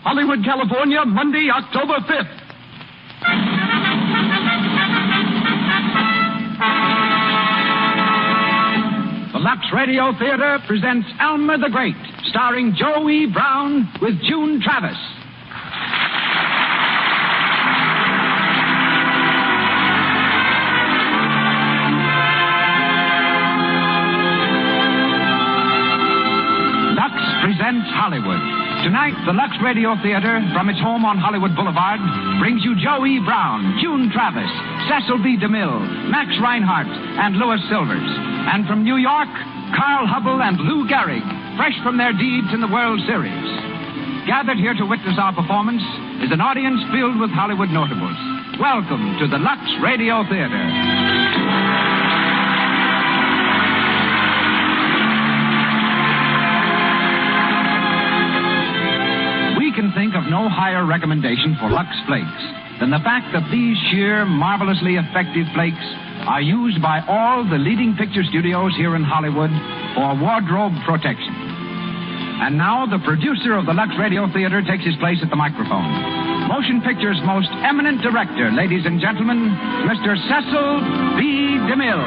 Hollywood, California, Monday, October 5th. The Lux Radio Theater presents Elmer the Great, starring Joe E. Brown with June Travis. Lux presents Hollywood. Tonight, the Lux Radio Theater, from its home on Hollywood Boulevard, brings you Joe E. Brown, June Travis, Cecil B. DeMille, Max Reinhardt, and Louis Silvers. And from New York, Carl Hubble and Lou Gehrig, fresh from their deeds in the World Series. Gathered here to witness our performance is an audience filled with Hollywood notables. Welcome to the Lux Radio Theater. We can think of no higher recommendation for Lux Flakes than the fact that these sheer, marvelously effective flakes are used by all the leading picture studios here in Hollywood for wardrobe protection. And now the producer of the Lux Radio Theater takes his place at the microphone. Motion Picture's most eminent director, ladies and gentlemen, Mr. Cecil B. DeMille.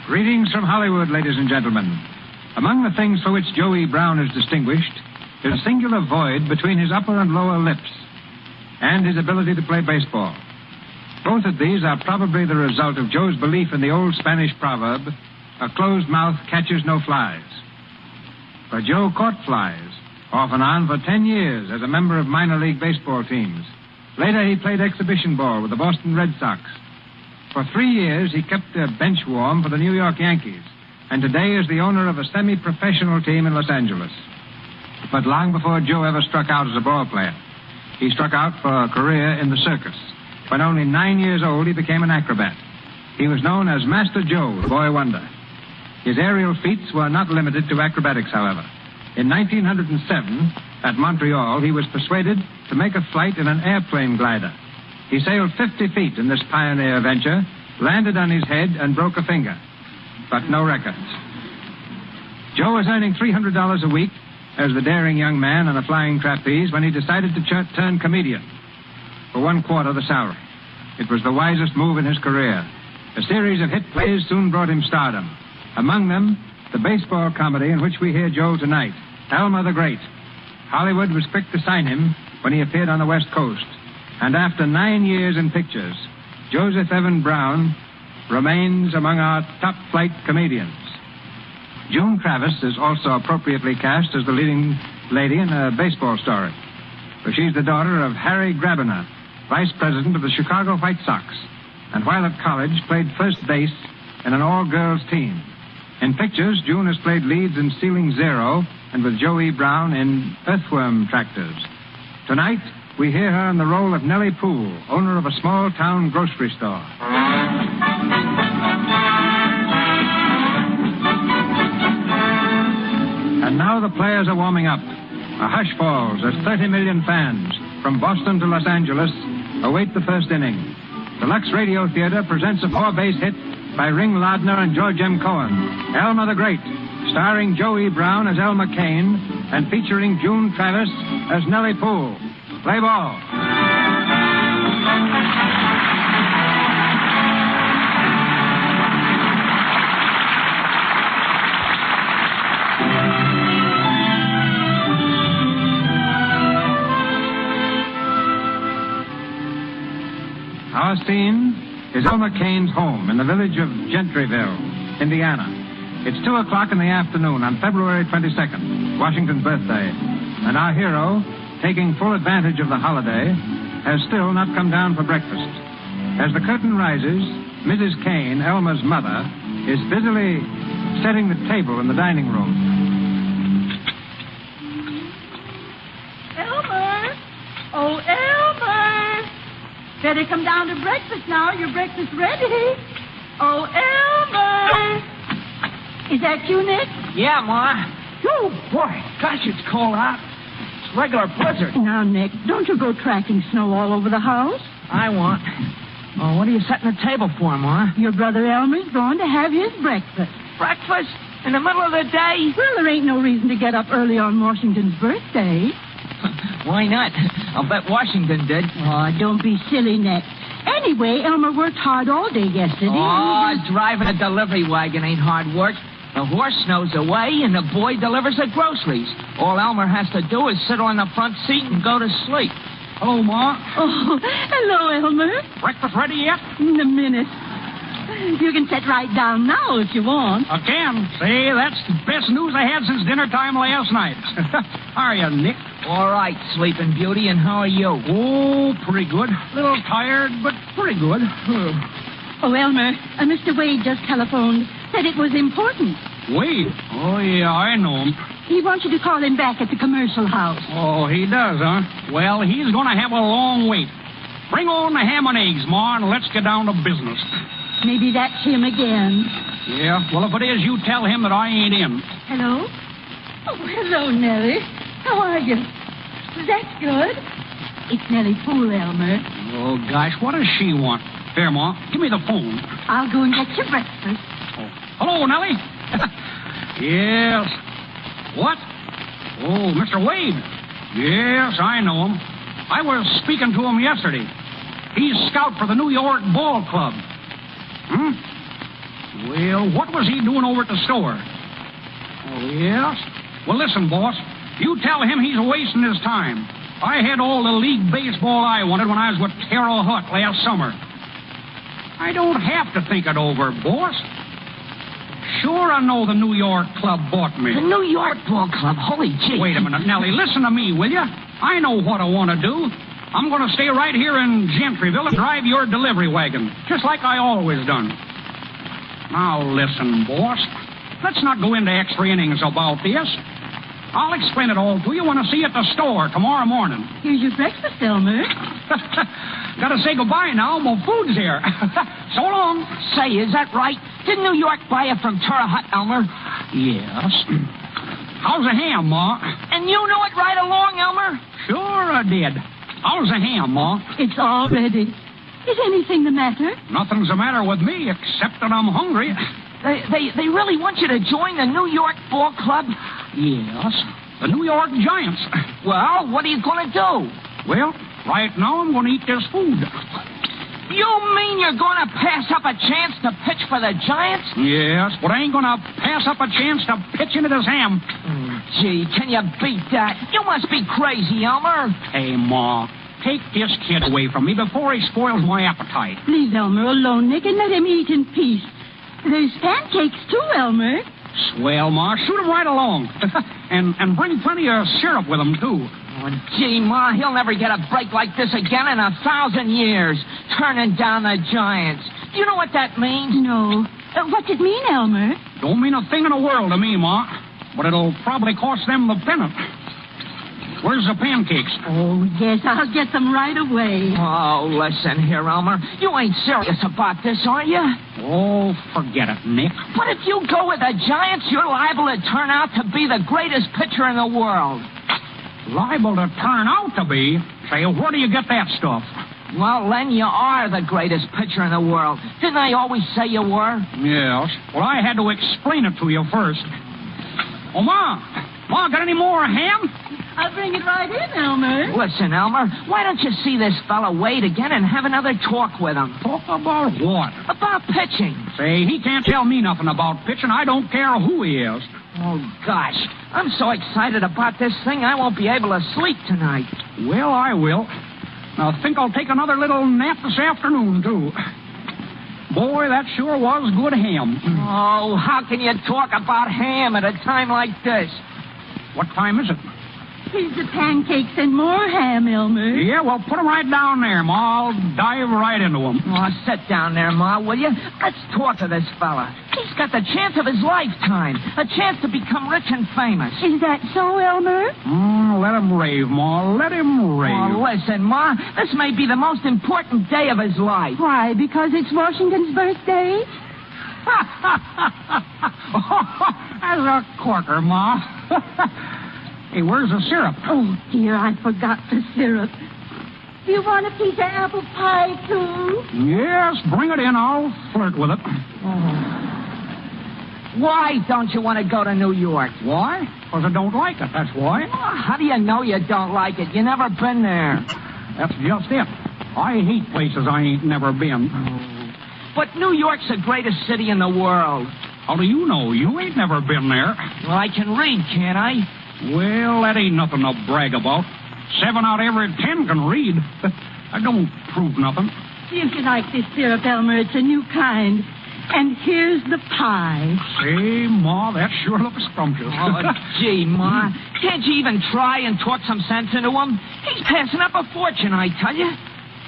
Greetings from Hollywood, ladies and gentlemen. Among the things for which Joe E. Brown is distinguished is a singular void between his upper and lower lips and his ability to play baseball. Both of these are probably the result of Joe's belief in the old Spanish proverb, a closed mouth catches no flies. But Joe caught flies, off and on for 10 years as a member of minor league baseball teams. Later, he played exhibition ball with the Boston Red Sox. For 3 years, he kept a bench warm for the New York Yankees, and today is the owner of a semi-professional team in Los Angeles. But long before Joe ever struck out as a ball player, he struck out for a career in the circus. When only 9 years old, he became an acrobat. He was known as Master Joe, the boy wonder. His aerial feats were not limited to acrobatics, however. In 1907, at Montreal, he was persuaded to make a flight in an airplane glider. He sailed 50 feet in this pioneer venture, landed on his head, and broke a finger. But no records. Joe was earning $300 a week as the daring young man on a flying trapeze when he decided to turn comedian for 1/4 the salary. It was the wisest move in his career. A series of hit plays soon brought him stardom. Among them, the baseball comedy in which we hear Joe tonight, Elmer the Great. Hollywood was quick to sign him when he appeared on the West Coast. And after 9 years in pictures, Joseph Evan Brown remains among our top-flight comedians. June Travis is also appropriately cast as the leading lady in a baseball story. For she's the daughter of Harry Grabiner, vice president of the Chicago White Sox, and while at college played first base in an all-girls team. In pictures, June has played leads in Ceiling Zero and with Joe E. Brown in Earthworm Tractors. Tonight, we hear her in the role of Nellie Poole, owner of a small-town grocery store. And now the players are warming up. A hush falls as 30 million fans from Boston to Los Angeles await the first inning. The Lux Radio Theater presents a 4-base hit by Ring Lardner and George M. Cohen, Elmer the Great, starring Joe E. Brown as Elmer Kane and featuring June Travis as Nellie Poole. Play ball. Our scene is Elmer Kane's home in the village of Gentryville, Indiana. It's 2:00 in the afternoon on February 22nd, Washington's birthday, and our hero, taking full advantage of the holiday, has still not come down for breakfast. As the curtain rises, Mrs. Kane, Elmer's mother, is busily setting the table in the dining room. Elmer! Oh, Elmer! Better come down to breakfast now. Your breakfast's ready. Oh, Elmer! Is that you, Nick? Yeah, Ma. Oh, boy. Gosh, it's cold out. It's regular blizzard. Now, Nick, don't you go tracking snow all over the house. I won't. Oh, what are you setting the table for, Ma? Your brother Elmer's going to have his breakfast. breakfast in the middle of the day? Well, there ain't no reason to get up early on Washington's birthday. Why not? I'll bet Washington did. Oh, don't be silly, Nick. Anyway, Elmer worked hard all day yesterday. Oh, driving a delivery wagon ain't hard work. The horse snows away, and the boy delivers the groceries. All Elmer has to do is sit on the front seat and go to sleep. Hello, Ma. Oh, hello, Elmer. Breakfast ready yet? In a minute. You can sit right down now if you want. Again. Say, that's the best news I had since dinner time last night. How are you, Nick? All right, Sleeping Beauty, and how are you? Oh, pretty good. A little tired, but pretty good. Oh, Elmer, Mr. Wade just telephoned. Said it was important. Wade? Oh, yeah, I know him. He wants you to call him back at the commercial house. Oh, he does, huh? Well, he's going to have a long wait. Bring on the ham and eggs, Ma, and let's get down to business. Maybe that's him again. Yeah, well, if it is, you tell him that I ain't in. Hello? Oh, hello, Nellie. How are you? That's good. It's Nellie Poole, Elmer. Oh, gosh, what does she want? Here, Ma, give me the phone. I'll go and get your breakfast. Oh. Hello, Nellie. Yes. What? Oh, Mr. Wade. Yes, I know him. I was speaking to him yesterday. He's scout for the New York Ball Club. Well, what was he doing over at the store? Oh, yes? Well, listen, boss. You tell him he's wasting his time. I had all the league baseball I wanted when I was with Terrell Hutt last summer. I don't have to think it over, boss. Sure, I know the New York club bought me. The New York Ball Club? Holy gee. Wait a minute, Nellie. Listen to me, will you? I know what I want to do. I'm going to stay right here in Gentryville and drive your delivery wagon, just like I always done. Now, listen, boss. Let's not go into extra innings about this. I'll explain it all to you when I see you at the store tomorrow morning. Here's your breakfast, Elmer. Gotta say goodbye now. My food's here. So long. Say, is that right? Did New York buy it from Terrell Hutt, Elmer? Yes. How's the ham, Ma? And you knew it right along, Elmer? Sure I did. How's the ham, Ma? It's all ready. Is anything the matter? Nothing's the matter with me, except that I'm hungry. They really want you to join the New York Ball Club? Yes. The New York Giants. Well, what are you going to do? Well, right now I'm going to eat this food. You mean you're going to pass up a chance to pitch for the Giants? Yes, but I ain't going to pass up a chance to pitch into this ham. Gee, can you beat that? You must be crazy, Elmer. Hey, Ma, take this kid away from me before he spoils my appetite. Leave Elmer alone, Nick, and let him eat in peace. There's pancakes, too, Elmer. Swell, Ma. Shoot him right along. and bring plenty of syrup with him, too. Oh, gee, Ma, he'll never get a break like this again in 1,000 years. Turning down the Giants. Do you know what that means? No. What's it mean, Elmer? Don't mean a thing in the world to me, Ma. But it'll probably cost them the pennant. Where's the pancakes? Oh, yes, I'll get them right away. Oh, listen here, Elmer. You ain't serious about this, are you? Oh, forget it, Nick. But if you go with the Giants, you're liable to turn out to be the greatest pitcher in the world. Liable to turn out to be? Say, where do you get that stuff? Well, Len, you are the greatest pitcher in the world. Didn't I always say you were? Yes. Well, I had to explain it to you first. Oh, Ma, got any more ham? I'll bring it right in, Elmer. Listen, Elmer, why don't you see this fella Wade again and have another talk with him? Talk about what? About pitching. Say, he can't tell me nothing about pitching. I don't care who he is. Oh, gosh. I'm so excited about this thing, I won't be able to sleep tonight. Well, I will. Now, I think I'll take another little nap this afternoon, too. Boy, that sure was good ham. Oh, how can you talk about ham at a time like this? What time is it? Here's the pancakes and more ham, Elmer. Yeah, well, put them right down there, Ma. I'll dive right into them. Oh, sit down there, Ma, will you? Let's talk to this fella. He's got the chance of his lifetime. A chance to become rich and famous. Is that so, Elmer? Let him rave, Ma. Let him rave. Oh, listen, Ma. This may be the most important day of his life. Why, because it's Washington's birthday? That's a corker, Ma. Hey, where's the syrup? Oh, dear, I forgot the syrup. Do you want a piece of apple pie, too? Yes, bring it in. I'll flirt with it. Why don't you want to go to New York? Why? Because I don't like it, that's why. Oh, how do you know you don't like it? You never been there. That's just it. I hate places I ain't never been. But New York's the greatest city in the world. How do you know? You ain't never been there. Well, I can read, can't I? Well, that ain't nothing to brag about. 7 out of every 10 can read. I don't prove nothing. See if you like this syrup, Elmer. It's a new kind. And here's the pie. Say, Ma, that sure looks scrumptious. Oh, gee, Ma. Can't you even try and talk some sense into him? He's passing up a fortune, I tell you.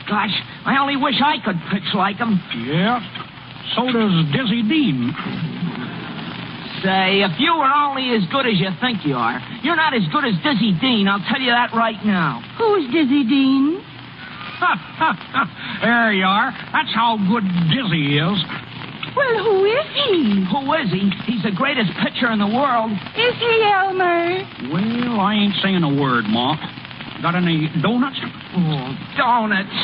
Gosh, I only wish I could pitch like him. Yeah, so does Dizzy Dean. Say, if you were only as good as you think you are, you're not as good as Dizzy Dean, I'll tell you that right now. Who's Dizzy Dean? There you are. That's how good Dizzy is. Well, who is he? Who is he? He's the greatest pitcher in the world. Is he, Elmer? Well, I ain't saying a word, Ma. Got any donuts? Oh, donuts.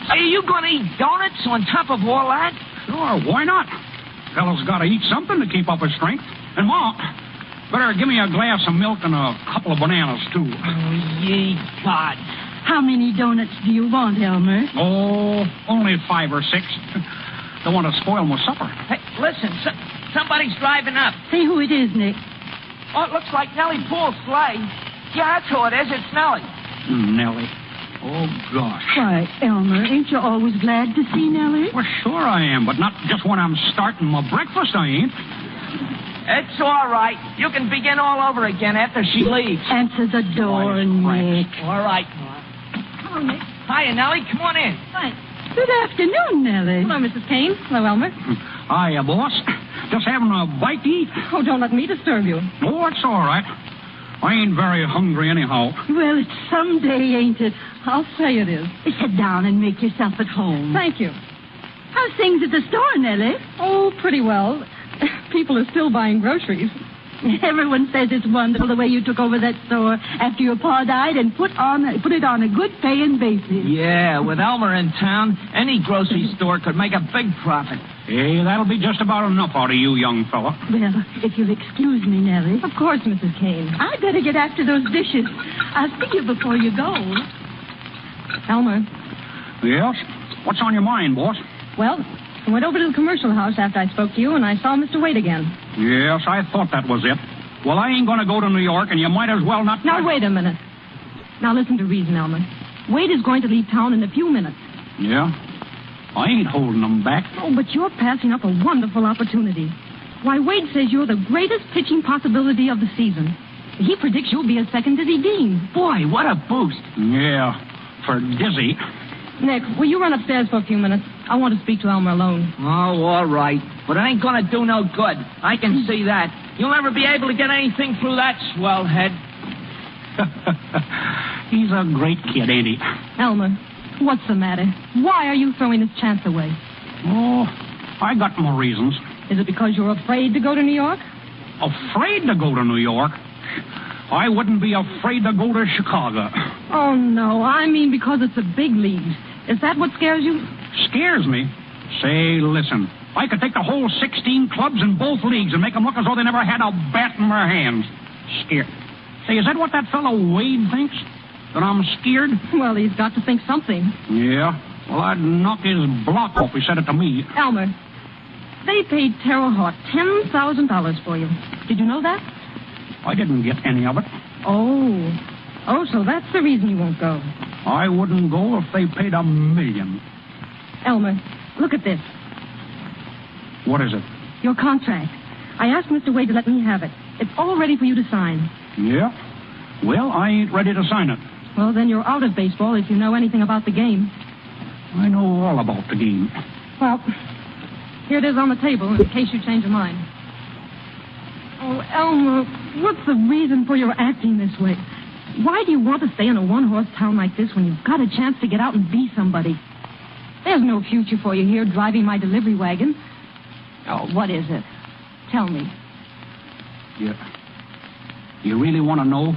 Say, are you going to eat donuts on top of all that? Sure, why not? Fellow's got to eat something to keep up his strength. And, Ma, better give me a glass of milk and a couple of bananas, too. Oh, ye God. How many donuts do you want, Elmer? Oh, only 5 or 6. Don't want to spoil my supper. Hey, listen, somebody's driving up. See who it is, Nick. Oh, it looks like Nellie Poole's sleigh. Yeah, that's who it is. It's Nellie. Nellie. Oh, gosh. Why, Elmer, ain't you always glad to see Nellie? Well, sure I am, but not just when I'm starting my breakfast, I ain't. It's all right. You can begin all over again after she leaves. Answer the door, Nick. All right, Ma. Come on, Nick. Hiya, Nellie. Come on in. Hi. Good afternoon, Nellie. Hello, Mrs. Kane. Hello, Elmer. Hiya, boss. Just having a bite to eat. Oh, don't let me disturb you. Oh, it's all right. I ain't very hungry anyhow. Well, it's someday, ain't it? I'll say it is. Sit down and make yourself at home. Thank you. How's things at the store, Nellie? Oh, pretty well. People are still buying groceries. Everyone says it's wonderful the way you took over that store after your pa died and put it on a good paying basis. Yeah, with Elmer in town, any grocery store could make a big profit. Hey, that'll be just about enough out of you, young fella. Well, if you'll excuse me, Nellie. Of course, Mrs. Kane. I'd better get after those dishes. I'll see you before you go. Elmer. Yes? What's on your mind, boss? Well, I went over to the commercial house after I spoke to you, and I saw Mr. Wade again. Yes, I thought that was it. Well, I ain't going to go to New York, and you might as well not... Now, wait a minute. Now, listen to reason, Elmer. Wade is going to leave town in a few minutes. Yeah? I ain't holding them back. Oh, but you're passing up a wonderful opportunity. Why, Wade says you're the greatest pitching possibility of the season. He predicts you'll be a second Dizzy Dean. Boy, what a boost. Yeah, for Dizzy. Nick, will you run upstairs for a few minutes? I want to speak to Elmer alone. Oh, all right. But it ain't going to do no good. I can see that. You'll never be able to get anything through that swell head. He's a great kid, ain't he? Elmer, what's the matter? Why are you throwing this chance away? Oh, I got more reasons. Is it because you're afraid to go to New York? Afraid to go to New York? I wouldn't be afraid to go to Chicago. Oh, no. I mean because it's a big league. Is that what scares you? Scares me? Say, listen. I could take the whole 16 clubs in both leagues and make them look as though they never had a bat in their hands. Scared. Say, is that what that fellow Wade thinks? That I'm scared? Well, he's got to think something. Yeah? Well, I'd knock his block off if he said it to me. Elmer, they paid Terre Haute $10,000 for you. Did you know that? I didn't get any of it. Oh, so that's the reason you won't go. I wouldn't go if they paid $1 million. Elmer, look at this. What is it? Your contract. I asked Mr. Wade to let me have it. It's all ready for you to sign. Yeah? Well, I ain't ready to sign it. Well, then you're out of baseball if you know anything about the game. I know all about the game. Well, here it is on the table in case you change your mind. Oh, Elmer, what's the reason for your acting this way? Why do you want to stay in a one-horse town like this when you've got a chance to get out and be somebody? There's no future for you here driving my delivery wagon. Oh, what is it? Tell me. You really want to know?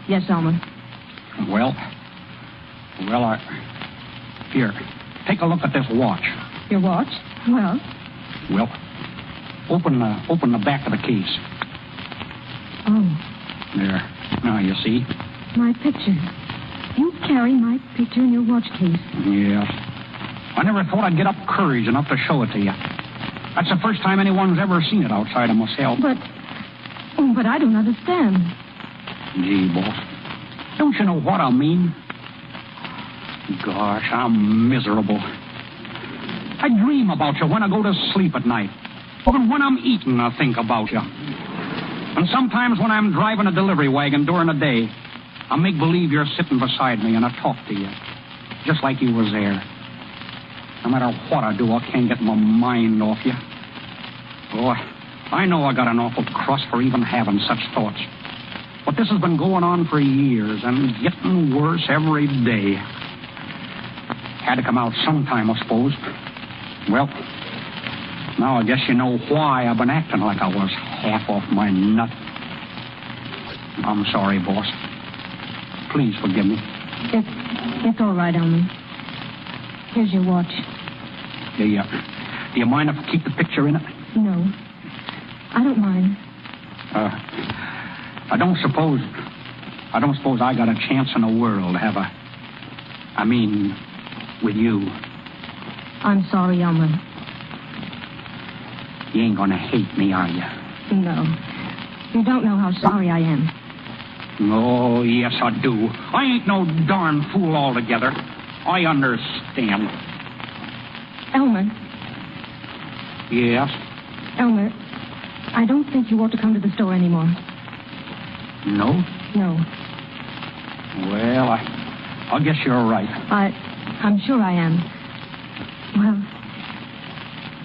Yes, Elmer. Well, here, take a look at this watch. Your watch? Well, Well, Open the back of the case. Oh, There. Now you see. my picture. You carry my picture in your watch case. Yes. I never thought I'd get up courage enough to show it to you. That's the first time anyone's ever seen it outside of myself. But I don't understand. Gee, boss. Don't you know what I mean? Gosh, I'm miserable. I dream about you when I go to sleep at night. Even when I'm eating, I think about you. And sometimes when I'm driving a delivery wagon during the day, I make believe you're sitting beside me and I talk to you. Just like you was there. No matter what I do, I can't get my mind off you. Oh, I know I got an awful crust for even having such thoughts. But this has been going on for years and getting worse every day. Had to come out sometime, I suppose. Well, now I guess you know why I've been acting like I was half off my nut. I'm sorry, boss. Please forgive me. It's all right, Elmer. Here's your watch. Do you mind if I keep the picture in it? No, I don't mind. I don't suppose I got a chance in the world, have I? I mean, with you. I'm sorry, Elmer. You ain't gonna hate me, are you? No. You don't know how sorry I am. Oh, yes, I do. I ain't no darn fool altogether. I understand. Elmer. Yes? Elmer, I don't think you ought to come to the store anymore. No? No. Well, I guess you're right. I'm sure I am. Well,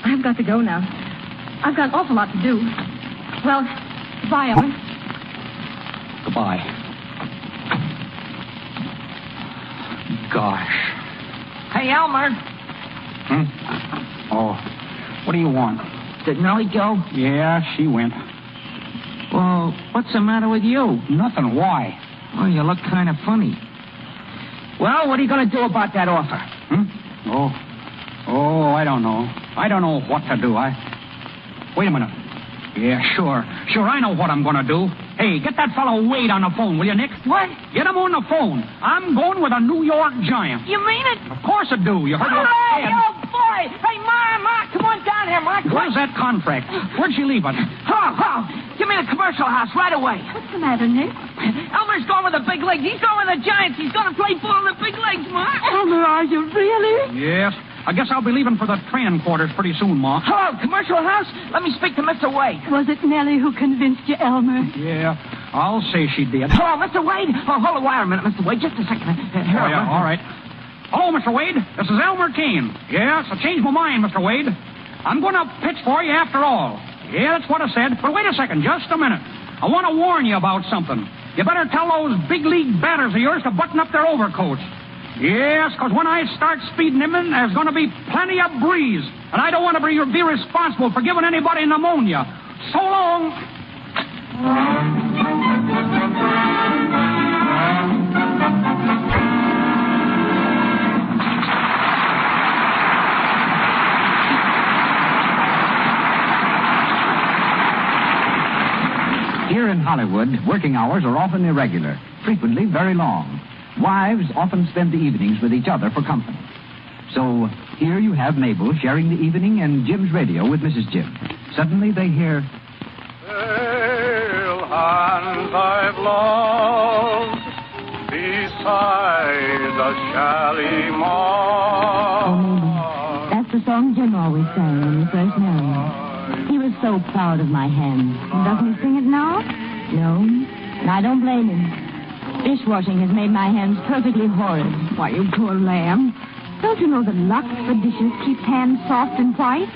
I've got to go now. I've got an awful lot to do. Well, goodbye, Elmer. Goodbye. Gosh. Hey, Elmer. Oh, what do you want? Did Nellie go? Yeah, she went. Well, what's the matter with you? Nothing. Why? Oh, you look kind of funny. Well, what are you going to do about that offer? Oh, I don't know. I don't know what to do. Wait a minute. Yeah, sure, I know what I'm going to do. Hey, get that fellow Wade on the phone, will you, Nick? What? Get him on the phone. I'm going with a New York Giant. You mean it? Of course I do. You heard what I Hey, said. oh, boy. Hey, Ma, come on down here, Ma. Where's that contract? Where'd she leave it? Give me the commercial house right away. What's the matter, Nick? Elmer's going with the big leagues. He's going with the Giants. He's going to play ball in the big leagues, Ma. Elmer, are you really? Yes. I guess I'll be leaving for the training quarters pretty soon, Ma. Hello, commercial house? Let me speak to Mr. Wade. Was it Nellie who convinced you, Elmer? Yeah, I'll say she did. Hello, Mr. Wade? Oh, hold a wire a minute, Mr. Wade. Just a second. Here, Oh, yeah, all right. Hello, Mr. Wade. This is Elmer Kane. Yes, I changed my mind, Mr. Wade. I'm going to pitch for you after all. Yeah, that's what I said. But wait a second, just a minute. I want to warn you about something. You better tell those big league batters of yours to button up their overcoats. Yes, because when I start speeding them in, there's going to be plenty of breeze. And I don't want to be responsible for giving anybody pneumonia. So long. Here in Hollywood, working hours are often irregular, frequently very long. Wives often spend the evenings with each other for company. So here you have Mabel sharing the evening and Jim's radio with Mrs. Jim. Suddenly they hear... Pale hands I've lost beside the Shalimar. Oh, Mabel, that's the song Jim always sang when we first married. He was so proud of my hands. Doesn't he sing it now? No, and I don't blame him. Dishwashing has made my hands perfectly horrid. Why, you poor lamb. Don't you know that Lux for dishes keeps hands soft and white?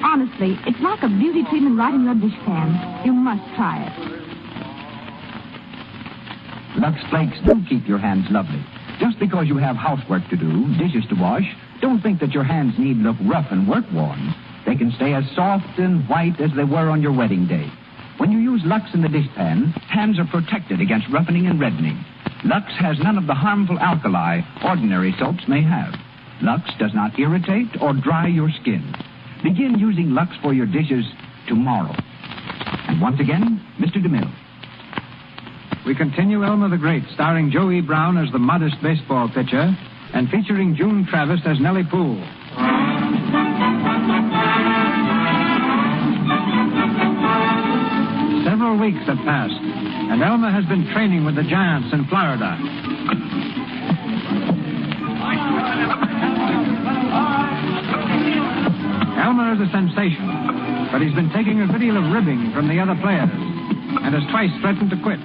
Honestly, it's like a beauty treatment right in your dishpan. You must try it. Lux Flakes do keep your hands lovely. Just because you have housework to do, dishes to wash, don't think that your hands need look rough and work-worn. They can stay as soft and white as they were on your wedding day. When you use Lux in the dishpan, hands are protected against roughening and reddening. Lux has none of the harmful alkali ordinary soaps may have. Lux does not irritate or dry your skin. Begin using Lux for your dishes tomorrow. And once again, Mr. DeMille. We continue Elmer the Great, starring Joey Brown as the modest baseball pitcher and featuring June Travis as Nellie Poole. Several weeks have passed, and Elmer has been training with the Giants in Florida. Elmer is a sensation, but he's been taking a good deal of ribbing from the other players and has twice threatened to quit.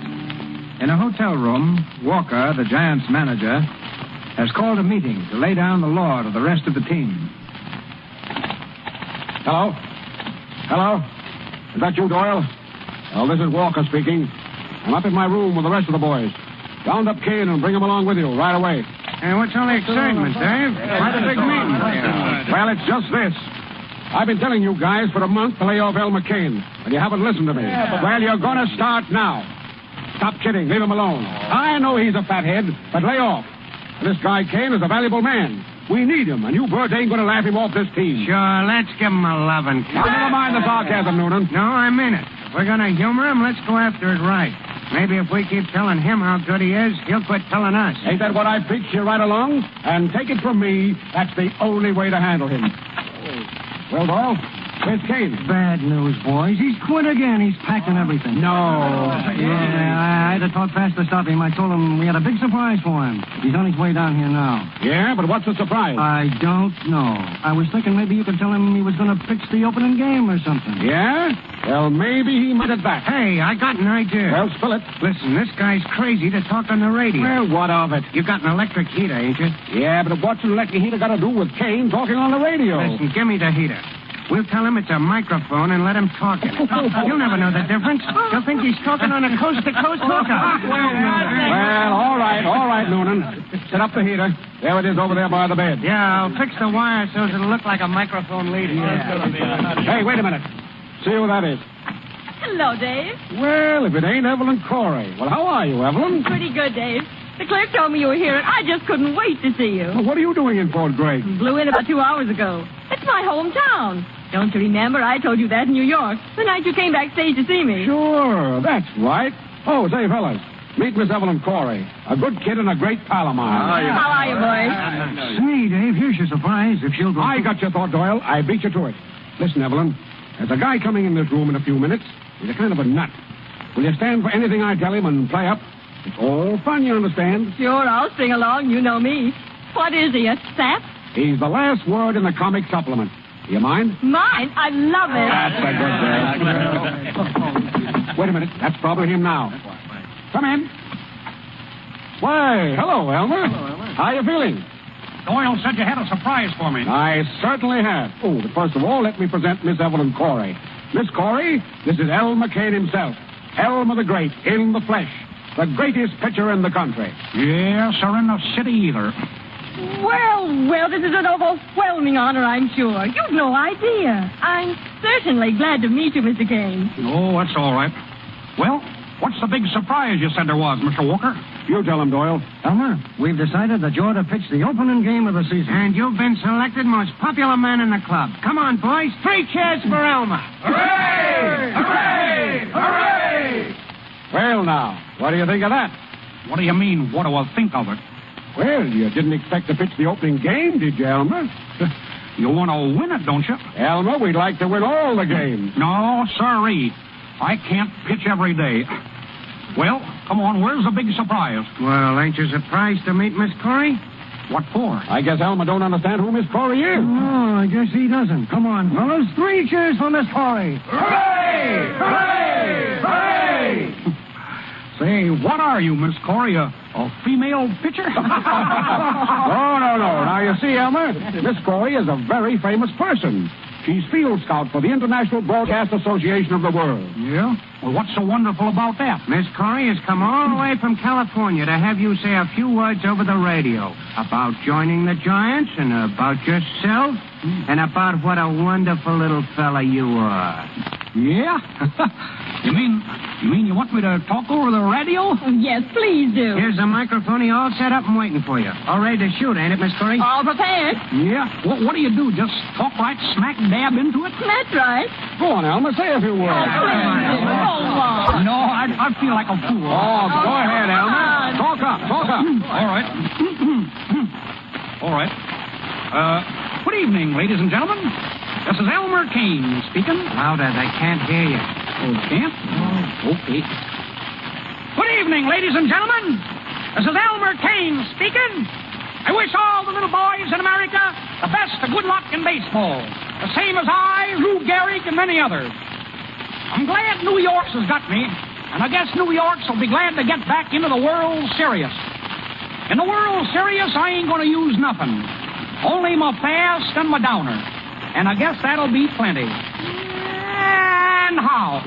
In a hotel room, Walker, the Giants' manager, has called a meeting to lay down the law to the rest of the team. Hello? Hello? Is that you, Doyle? Well, this is Walker speaking. I'm up in my room with the rest of the boys. Round up Kane and bring him along with you right away. And what's all the excitement, Dave? Quite a big meeting. Well, it's just this. I've been telling you guys for a month to lay off Elmer Kane, and you haven't listened to me. Well, you're going to start now. Stop kidding. Leave him alone. I know he's a fathead, but lay off. This guy Kane is a valuable man. We need him, and you birds ain't going to laugh him off this team. Sure, let's give him a loving. Now, never mind the sarcasm, Noonan. No, I mean it. If we're going to humor him, let's go after it right. Maybe if we keep telling him how good he is, he'll quit telling us. Ain't that what I preach you right along? And take it from me, that's the only way to handle him. Well, Doyle, where's Kane? Bad news, boys. He's quit again. He's packed and everything. No. Yeah, I had to talk fast to stop him. I told him we had a big surprise for him. He's on his way down here now. Yeah, but what's the surprise? I don't know. I was thinking maybe you could tell him he was going to pitch the opening game or something. Yeah? Well, maybe he might have back. Hey, I got an idea. Well, spill it. Listen, this guy's crazy to talk on the radio. Well, what of it? You got an electric heater, ain't you? Yeah, but what's an electric heater got to do with Kane talking on the radio? Listen, give me the heater. We'll tell him it's a microphone and let him talk it. You'll never know the difference. He'll think he's talking on a coast-to-coast hookup. Well, all right, Noonan. Set up the heater. There it is over there by the bed. Yeah, I'll fix the wire so it'll look like a microphone leader. Yeah. Hey, wait a minute. See who that is. Hello, Dave. Well, if it ain't Evelyn Corey. Well, how are you, Evelyn? Pretty good, Dave. The clerk told me you were here, and I just couldn't wait to see you. Well, what are you doing in Fort Gregg? Blew in about 2 hours ago. It's my hometown. Don't you remember? I told you that in New York, the night you came backstage to see me. Sure, that's right. Oh, say, fellas, meet Miss Evelyn Corey, a good kid and a great pal of mine. How are you, boys? Say, Dave, here's your surprise. If she'll go... I got your thought, Doyle. I beat you to it. Listen, Evelyn, there's a guy coming in this room in a few minutes. He's a kind of a nut. Will you stand for anything I tell him and play up? It's all fun, you understand? Sure, I'll sing along. You know me. What is he, a sap? He's the last word in the comic supplement. Do you mind? Mine? I love it. That's a good day. Wait a minute. That's probably him now. Come in. Why, hello, Elmer. Hello, Elmer. How you feeling? Doyle said you had a surprise for me. I certainly have. Oh, but first of all, let me present Miss Evelyn Corey. Miss Corey, this is Elmer Kane himself. Elmer the Great, in the flesh. The greatest pitcher in the country. Yes, or in the city either. Well, this is an overwhelming honor, I'm sure. You've no idea. I'm certainly glad to meet you, Mr. Kane. Oh, that's all right. Well, what's the big surprise you said there was, Mr. Walker? You tell him, Doyle. Elmer, we've decided that you're to pitch the opening game of the season. And you've been selected most popular man in the club. Come on, boys. 3 cheers for Elmer. Hooray! Hooray! Hooray! Well, now, what do you think of that? What do you mean, what do I think of it? Well, you didn't expect to pitch the opening game, did you, Elmer? You want to win it, don't you? Elmer, we'd like to win all the games. No, sorry. I can't pitch every day. Well, come on, where's the big surprise? Well, ain't you surprised to meet Miss Corey? What for? I guess Elmer don't understand who Miss Corey is. Oh, I guess he doesn't. Come on, fellas. 3 cheers for Miss Corey. Hooray! Hooray! Hooray! Say, what are you, Miss Corey, a female pitcher? No. Now, you see, Elmer, Miss Corey is a very famous person. She's field scout for the International Broadcast Association of the World. Yeah? Well, what's so wonderful about that? Miss Corey has come all the way from California to have you say a few words over the radio about joining the Giants and about yourself and about what a wonderful little fella you are. Yeah? You mean You mean you want me to talk over the radio? Yes, please do. Here's the microphone all set up and waiting for you. All ready to shoot, ain't it, Miss Curry? All prepared. Yeah. What do you do? Just talk right smack dab into it? That's right. Go on, Elmer. Say a few words. No, I feel like a fool. Oh, go ahead, Elmer. Talk up. All right. All right. Good evening, ladies and gentlemen. This is Elmer Kane speaking. Louder, they can't hear you. Oh, can't? Oh, okay. Good evening, ladies and gentlemen. This is Elmer Kane speaking. I wish all the little boys in America the best of good luck in baseball. The same as I, Lou Gehrig, and many others. I'm glad New York's has got me, and I guess New York's will be glad to get back into the World Series. In the World Series, I ain't going to use nothing. Only my fast and my downer. And I guess that'll be plenty. And how?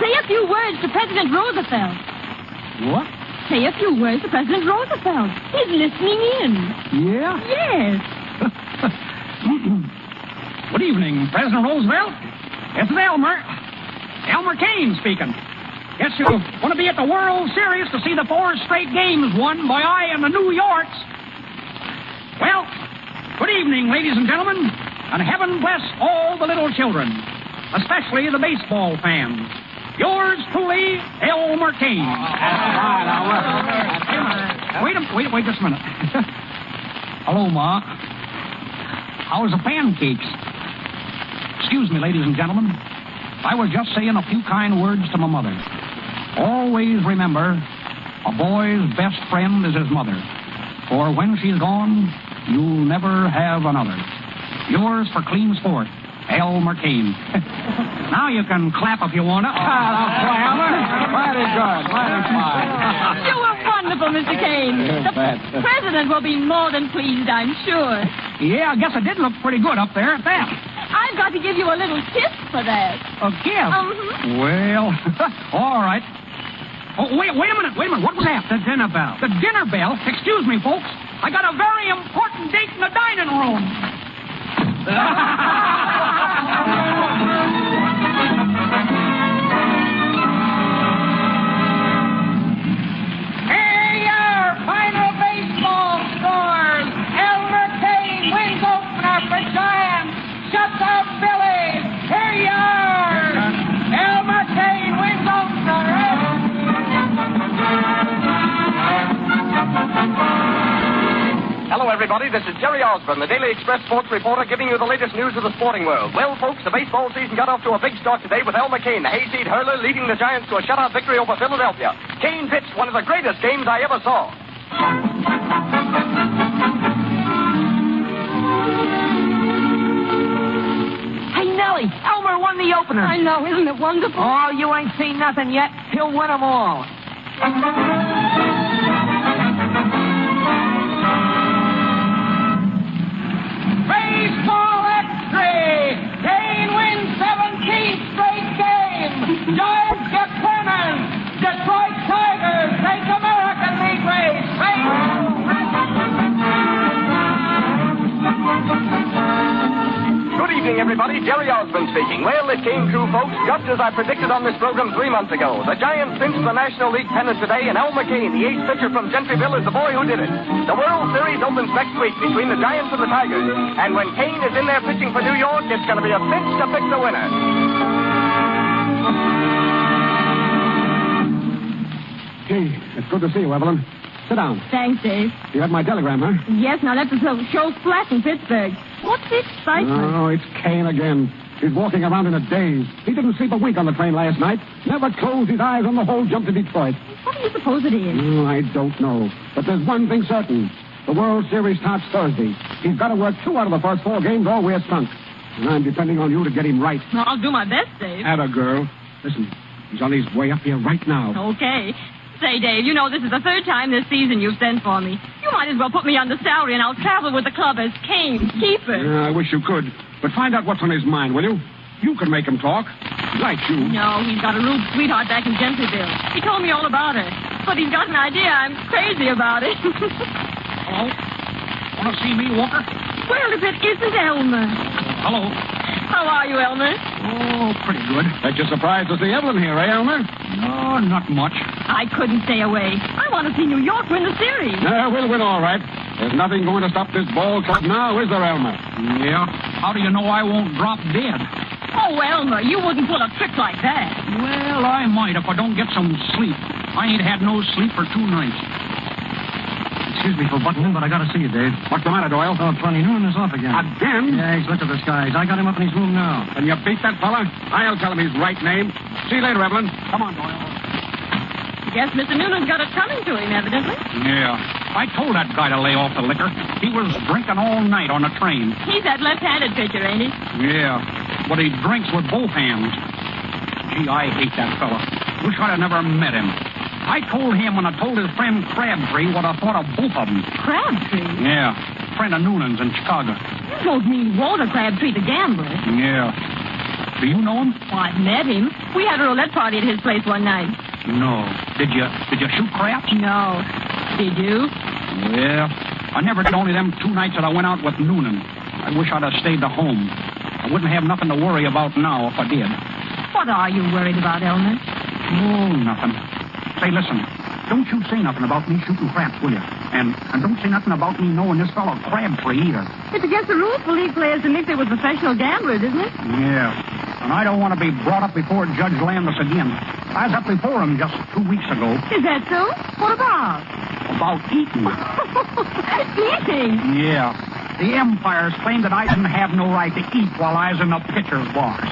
Say a few words to President Roosevelt. What? Say a few words to President Roosevelt. He's listening in. Yeah? Yes. Good evening, President Roosevelt. This is Elmer. Elmer Kane speaking. Guess you want to be at the World Series to see the 4 straight games won by I and the New Yorks. Well, good evening, ladies and gentlemen, and heaven bless all the little children, especially the baseball fans. Yours truly, Elmer Kane. Wait just a minute. Hello, Ma. How's the pancakes? Excuse me, ladies and gentlemen. I was just saying a few kind words to my mother. Always remember, a boy's best friend is his mother. For when she's gone, you'll never have another. Yours for clean sport, Elmer Kane. Now you can clap if you want to. Mighty good. Mighty fine. You were wonderful, Mr. Kane. The president will be more than pleased, I'm sure. Yeah, I guess I did look pretty good up there at that. I've got to give you a little tip for that. A gift? Well, all right. Oh, wait a minute. What was that? The dinner bell. The dinner bell? Excuse me, folks. I got a very important date in the dining room. Here your final baseball scores. Elmer Kane wins opener for Giants. Shuts out Billy. Here you are. Elmer Kane wins opener. Hello, everybody. This is Jerry Osborne, the Daily Express sports reporter, giving you the latest news of the sporting world. Well, folks, the baseball season got off to a big start today with Elmer Kane, the hayseed hurler, leading the Giants to a shutout victory over Philadelphia. Kane pitched one of the greatest games I ever saw. Hey, Nellie, Elmer won the opener. I know, isn't it wonderful? Oh, you ain't seen nothing yet. He'll win them all. Baseball X-ray! Kane wins 17th straight game! Giants get pennant! Detroit Tigers take American League race! Good evening, everybody. Jerry Osborne speaking. Well, it came true, folks, just as I predicted on this program 3 months ago. The Giants cinched the National League pennant today, and Elmer Kane, the ace pitcher from Gentryville, is the boy who did it. The World Series opens next week between the Giants and the Tigers. And when Kane is in there pitching for New York, it's going to be a cinch to pick the winner. Hey, it's good to see you, Evelyn. Sit down. Thanks, Dave. You have my telegram, huh? Yes, now let the show flat in Pittsburgh. What's the excitement? Oh, it's Kane again. He's walking around in a daze. He didn't sleep a wink on the train last night. Never closed his eyes on the whole jump to Detroit. What do you suppose it is? Oh, I don't know. But there's one thing certain. The World Series starts Thursday. He's got to work 2 out of the first 4 games or we're sunk. And I'm depending on you to get him right. Well, I'll do my best, Dave. Atta girl. Listen, he's on his way up here right now. Okay. Say, Dave, you know this is the 3rd time this season you've sent for me. You might as well put me on the salary and I'll travel with the club as Kane's keeper. I wish you could. But find out what's on his mind, will you? You can make him talk. He likes you. No, he's got a rude sweetheart back in Gentryville. He told me all about her. But he's got an idea I'm crazy about it. Hello? Want to see me, Walker? Well, if it isn't Elmer. Hello? How are you, Elmer? Oh, pretty good. Bet you're surprised to see Evelyn here, eh, Elmer? No, not much. I couldn't stay away. I want to see New York win the series. We'll win all right. There's nothing going to stop this ball club now, is there, Elmer? Yeah. How do you know I won't drop dead? Oh, Elmer, you wouldn't pull a trick like that. Well, I might if I don't get some sleep. I ain't had no sleep for 2 nights. Excuse me for butting in, but I got to see you, Dave. What's the matter, Doyle? Oh, Tony Noonan is off again. Again? Yeah, he's lit to the skies. I got him up in his room now. Can you beat that fella? I'll tell him his right name. See you later, Evelyn. Come on, Doyle. Guess Mr. Noonan's got it coming to him, evidently. Yeah. I told that guy to lay off the liquor. He was drinking all night on the train. He's that left-handed pitcher, ain't he? Yeah. But he drinks with both hands. Gee, I hate that fella. Wish I'd have never met him. I told him when I told his friend Crabtree what I thought of both of them. Crabtree? Yeah. Friend of Noonan's in Chicago. You don't mean Walter Crabtree, the gambler. Yeah. Do you know him? Well, I've met him. We had a roulette party at his place one night. No. Did you shoot craps? No. Did you? Yeah. I never did, only them 2 nights that I went out with Noonan. I wish I'd have stayed at home. I wouldn't have nothing to worry about now if I did. What are you worried about, Elmer? Oh, nothing. Say, listen. Don't you say nothing about me shooting craps, will you? And don't say nothing about me knowing this fellow Crabtree either. It's against the rules for league players to mix it with professional gamblers, isn't it? Yeah. And I don't want to be brought up before Judge Landis again. I was up before him just 2 weeks ago. Is that so? What about? About eating. Eating? Yeah. The umpires claimed that I didn't have no right to eat while I was in the pitcher's box.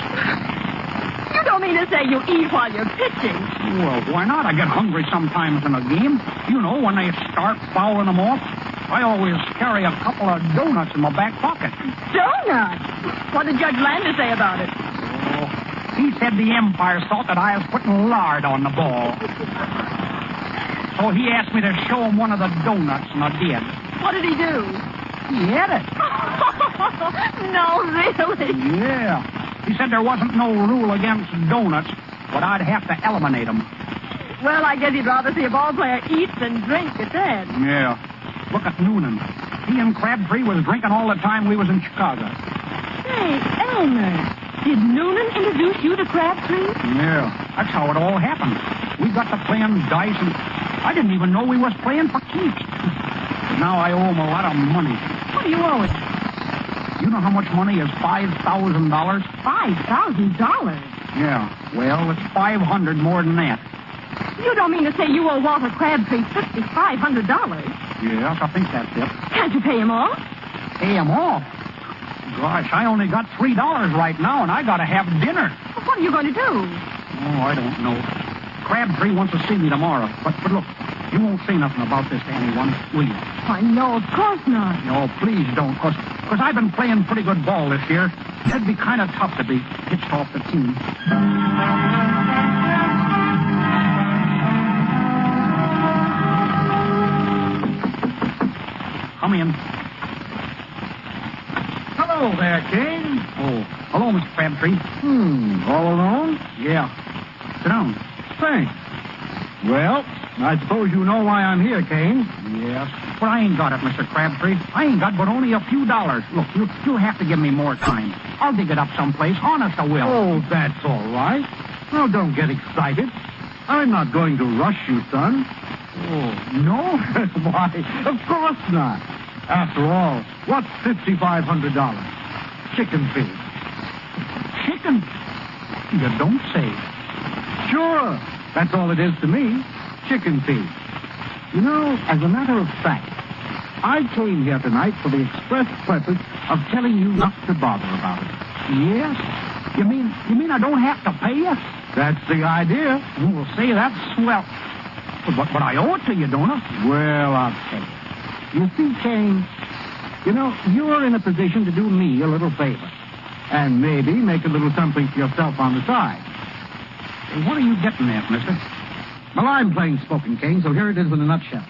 You don't mean to say you eat while you're pitching? Well, why not? I get hungry sometimes in a game. You know, when they start fouling them off. I always carry a couple of donuts in my back pocket. Donuts? What did Judge Landis say about it? Oh, he said the umpires thought that I was putting lard on the ball. So he asked me to show him one of the donuts, and I did. What did he do? He ate it. No, really? Yeah. He said there wasn't no rule against donuts, but I'd have to eliminate them. Well, I guess he'd rather see a ball player eat than drink at that. Yeah. Look at Noonan. He and Crabtree was drinking all the time we was in Chicago. Say, Elmer, did Noonan introduce you to Crabtree? Yeah. That's how it all happened. We got to playing dice, and I didn't even know we was playing for keeps. Now I owe him a lot of money. What do you owe it? You know how much money is $5,000? $5,000? Yeah. Well, it's 500 more than that. You don't mean to say you owe Walter Crabtree $5,500? Yes, I think that's it. Can't you pay him off? Pay him off? Gosh, I only got $3 right now, and I got to have dinner. Well, what are you going to do? Oh, I don't know. Crabtree wants to see me tomorrow. But look, you won't say nothing about this to anyone, will you? Why, no, of course not. No, please don't, because I've been playing pretty good ball this year. It'd be kind of tough to be pitched off the team. Come in. Hello there, King. Oh, hello, Mr. Crabtree. All alone? Yeah. Sit down. Thanks. Well, I suppose you know why I'm here, Kane. Yes. But I ain't got it, Mr. Crabtree. I ain't got but only a few dollars. Look, you'll have to give me more time. I'll dig it up someplace. Honest, I will. Oh, that's all right. Now, don't get excited. I'm not going to rush you, son. Oh, no? Why, of course not. After all, what's $5,500? Chicken feed. Chicken? You don't say. Sure. That's all it is to me. Chicken feed. You know, as a matter of fact, I came here tonight for the express purpose of telling you not to bother about it. Yes? You mean I don't have to pay you? That's the idea. Well, say that's swell. But I owe it to you, don't I? Well, I'll tell you. You see, Kane, you know, you're in a position to do me a little favor. And maybe make a little something for yourself on the side. What are you getting at, mister? Well, I'm plain spoken, Kane, so here it is in a nutshell.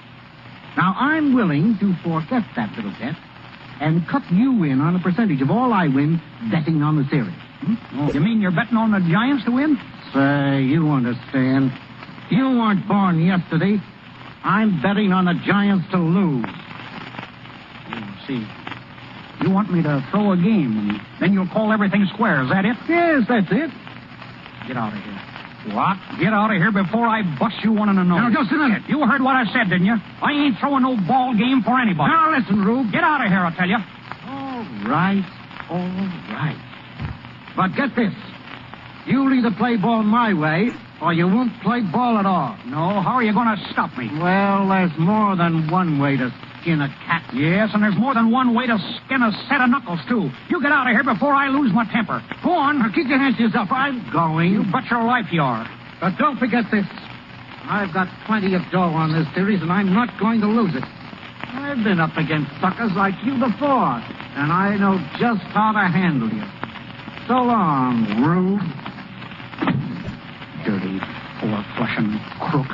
Now, I'm willing to forget that little debt and cut you in on a percentage of all I win betting on the series. Oh, you mean you're betting on the Giants to win? Say, you understand. You weren't born yesterday. I'm betting on the Giants to lose. See. You want me to throw a game, and then you'll call everything square. Is that it? Yes, that's it. Get out of here. What? Get out of here before I bust you one in the nose. Now, just a minute. You heard what I said, didn't you? I ain't throwing no ball game for anybody. Now, listen, Rube. Get out of here, I tell you. All right. But get this. You'll either play ball my way, or you won't play ball at all. No, how are you going to stop me? Well, there's more than one way to skin a cat. Yes, and there's more than one way to skin a set of knuckles, too. You get out of here before I lose my temper. Go on. Now, keep your hands to yourself. I'm going. You bet your life you are. But don't forget this. I've got plenty of dough on this series, and I'm not going to lose it. I've been up against suckers like you before, and I know just how to handle you. So long, Rube. Dirty, four-flushing crook. We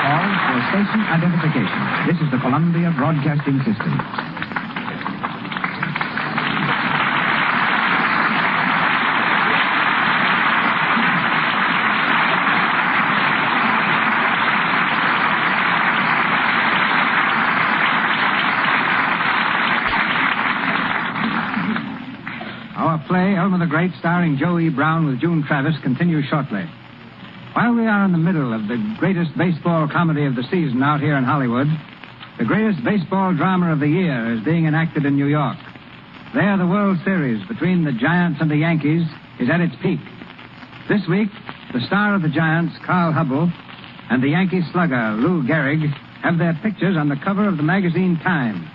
pause for station identification. This is the Columbia Broadcasting System. Our play, Elmer the Great, starring Joe E. Brown with June Travis, continues shortly. While we are in the middle of the greatest baseball comedy of the season out here in Hollywood, the greatest baseball drama of the year is being enacted in New York. There, the World Series between the Giants and the Yankees is at its peak. This week, the star of the Giants, Carl Hubble, and the Yankee slugger, Lou Gehrig, have their pictures on the cover of the magazine Time,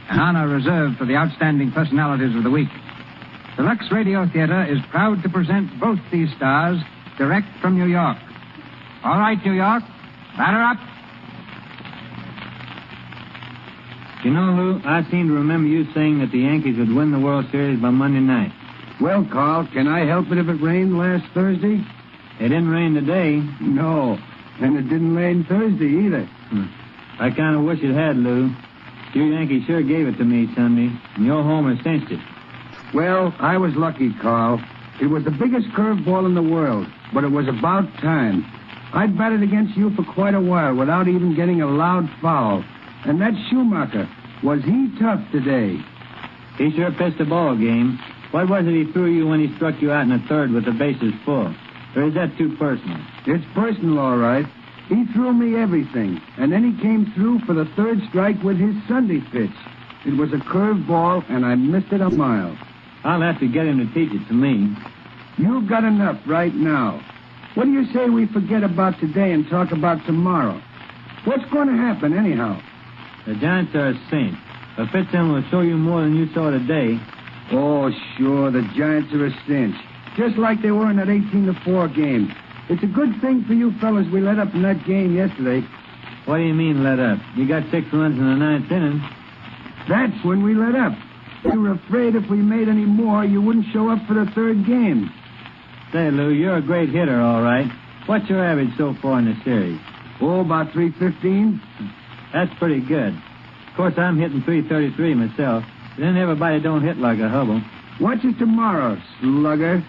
an honor reserved for the outstanding personalities of the week. The Lux Radio Theater is proud to present both these stars direct from New York. All right, New York, batter up. You know, Lou, I seem to remember you saying that the Yankees would win the World Series by Monday night. Well, Carl, can I help it if it rained last Thursday? It didn't rain today. No, and it didn't rain Thursday either. I kind of wish it had, Lou. Your Yankees sure gave it to me Sunday, and your homer cinched it. Well, I was lucky, Carl. It was the biggest curveball in the world, but it was about time. I'd batted against you for quite a while without even getting a loud foul. And that Schumacher, was he tough today? He sure pitched a ball game. What was it he threw you when he struck you out in the third with the bases full? Or is that too personal? It's personal, all right. He threw me everything, and then he came through for the third strike with his Sunday pitch. It was a curveball, and I missed it a mile. I'll have to get him to teach it to me. You've got enough right now. What do you say we forget about today and talk about tomorrow? What's going to happen, anyhow? The Giants are a saint. A pitch-in will show you more than you saw today. Oh, sure, the Giants are a cinch. Just like they were in that 18-4 game. It's a good thing for you fellas we let up in that game yesterday. What do you mean, let up? You got 6 runs in the 9th inning. That's when we let up. We were afraid if we made any more, you wouldn't show up for the third game. Say, Lou, you're a great hitter, all right. What's your average so far in the series? Oh, about 315. That's pretty good. Of course, I'm hitting 333 myself. But then everybody don't hit like a Hubble. Watch it tomorrow, slugger.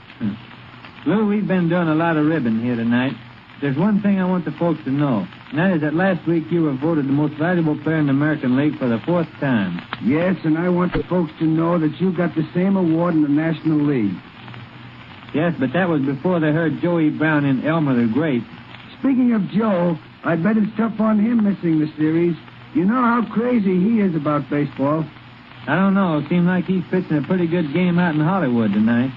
Lou, we've been doing a lot of ribbon here tonight. There's one thing I want the folks to know, and that is that last week you were voted the most valuable player in the American League for the 4th time. Yes, and I want the folks to know that you got the same award in the National League. Yes, but that was before they heard Joe E. Brown and Elmer the Great. Speaking of Joe, I bet it's tough on him missing the series. You know how crazy he is about baseball. I don't know. It seems like he's pitching a pretty good game out in Hollywood tonight.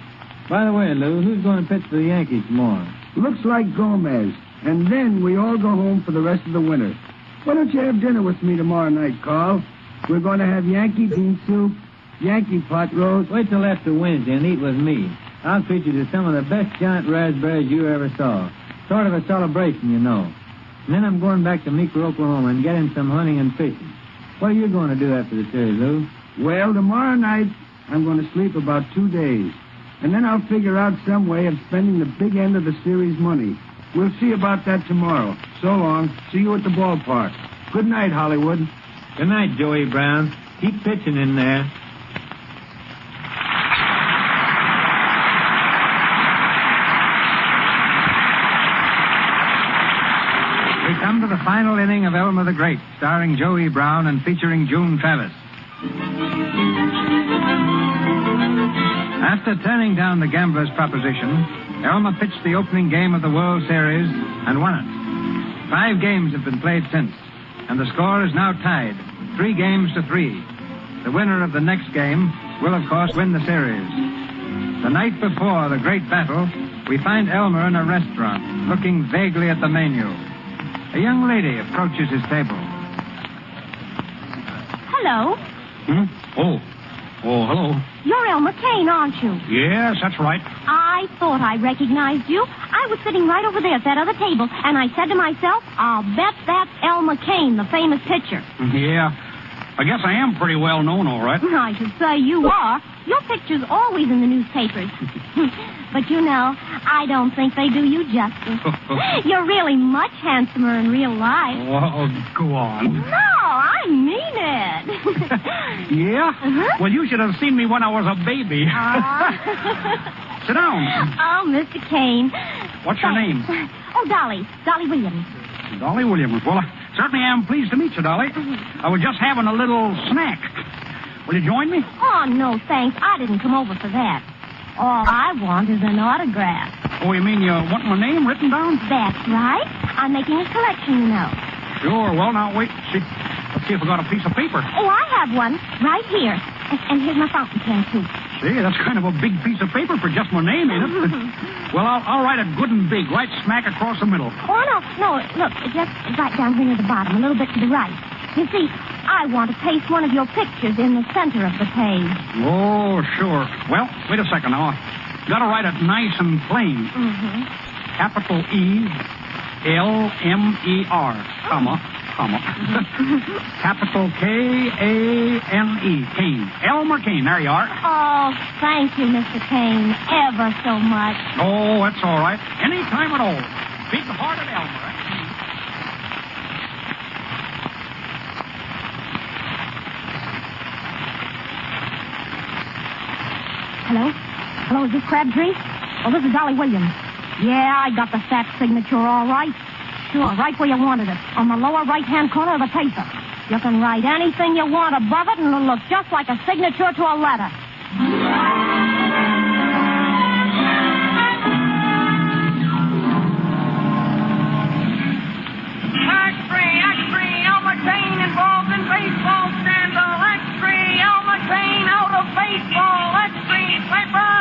By the way, Lou, who's going to pitch for the Yankees tomorrow? Looks like Gomez. And then we all go home for the rest of the winter. Why don't you have dinner with me tomorrow night, Carl? We're going to have Yankee bean soup, Yankee pot roast. Wait till after Wednesday and eat with me. I'll treat you to some of the best giant raspberries you ever saw. Sort of a celebration, you know. And then I'm going back to Meeker, Oklahoma, and getting some hunting and fishing. What are you going to do after the series, Lou? Well, tomorrow night, I'm going to sleep about 2 days. And then I'll figure out some way of spending the big end of the series money. We'll see about that tomorrow. So long. See you at the ballpark. Good night, Hollywood. Good night, Joey Brown. Keep pitching in there. final inning of Elmer the Great, starring Joey Brown and featuring June Travis. After turning down the gambler's proposition, Elmer pitched the opening game of the World Series and won it. 5 games have been played since, and the score is now tied, 3-3. The winner of the next game will, of course, win the series. The night before the great battle, we find Elmer in a restaurant, looking vaguely at the menu. A young lady approaches his table. Hello. Oh, hello. You're Elmer Kane, aren't you? Yes, that's right. I thought I recognized you. I was sitting right over there at that other table, and I said to myself, I'll bet that's Elmer Kane, the famous pitcher. Yeah. I guess I am pretty well known, all right. I should say you are. Your picture's always in the newspapers. But, you know, I don't think they do you justice. You're really much handsomer in real life. Oh, go on. No, I mean it. Yeah? Uh-huh. Well, you should have seen me when I was a baby. Sit down. Oh, Mr. Kane. What's your name? Oh, Dolly. Dolly Williams. Dolly Williams. Well, I certainly am pleased to meet you, Dolly. I was just having a little snack. Will you join me? Oh, no, thanks. I didn't come over for that. All I want is an autograph. Oh, you mean you want my name written down? That's right. I'm making a collection, you know. Sure. Well, now, wait. Let's see if I got a piece of paper. Oh, I have one right here. And here's my fountain pen, too. See, that's kind of a big piece of paper for just my name, ain't it? Well, I'll write it good and big, right smack across the middle. Oh, no. Look, just right down here near the bottom, a little bit to the right. You see, I want to paste one of your pictures in the center of the page. Oh, sure. Well, wait a second now. Gotta write it nice and plain. Mm-hmm. Capital E, L-M-E-R, comma. Capital K-A-N-E, Kane. Elmer Kane, there you are. Oh, thank you, Mr. Kane, ever so much. Oh, that's all right. Any time at all. Big-hearted Elmer. Hello, is this Crabtree? Oh, this is Dolly Williams. Yeah, I got the fat signature all right. Sure, right where you wanted it, on the lower right-hand corner of the paper. You can write anything you want above it, and it'll look just like a signature to a letter. X3, Elmer Kane involved in baseball scandal. X3, Elmer Kane out of baseball. X3, paper.